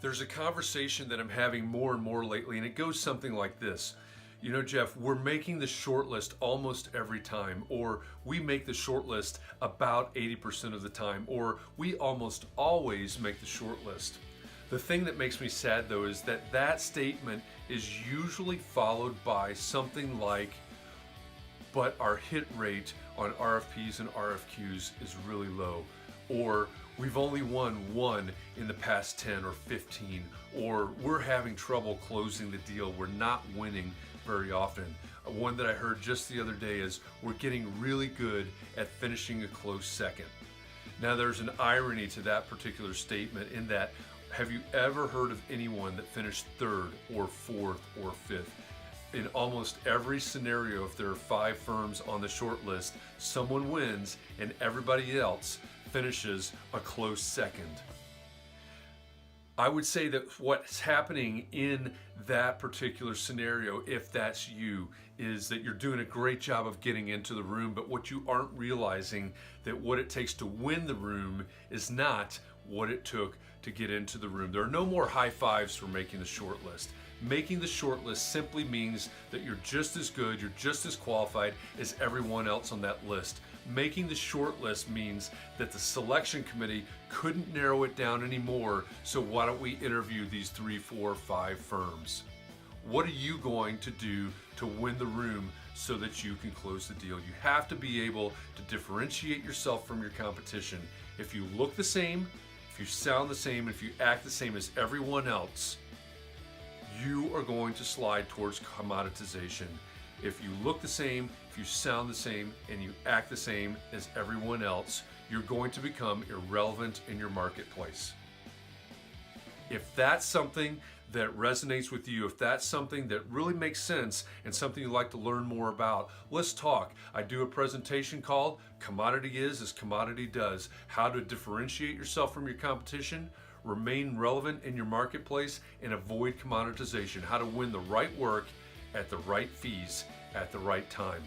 There's a conversation that I'm having more and more lately, and it goes something like this. You know, Jeff, we're making the short list almost every time, or we make the short list about 80% of the time, or we almost always make the short list. The thing that makes me sad though is that that statement is usually followed by something like, but our hit rate on RFPs and RFQs is really low, or we've only won one in the past 10 or 15, or we're having trouble closing the deal, we're not winning very often. One that I heard just the other day is we're getting really good at finishing a close second. Now there's an irony to that particular statement in that, have you ever heard of anyone that finished third or fourth or fifth? In almost every scenario, if there are 5 firms on the short list, someone wins and everybody else finishes a close second. I would say that what's happening in that particular scenario, if that's you, is that you're doing a great job of getting into the room, but what you aren't realizing that what it takes to win the room is not what it took to get into the room. There are no more high fives for making the short list. Making the short list simply means that you're just as good, you're just as qualified as everyone else on that list. Making the short list means that the selection committee couldn't narrow it down anymore, so why don't we interview these 3, 4, 5 firms? What are you going to do to win the room so that you can close the deal? You have to be able to differentiate yourself from your competition. If you look the same, if you sound the same, if you act the same as everyone else, you are going to slide towards commoditization. If you look the same, if you sound the same, and you act the same as everyone else, you're going to become irrelevant in your marketplace. If that's something that resonates with you, if that's something that really makes sense and something you'd like to learn more about, let's talk. I do a presentation called Commodity Is as Commodity Does: How to Differentiate Yourself from Your Competition, Remain Relevant in Your Marketplace, and Avoid Commoditization. How to win the right work at the right fees at the right time.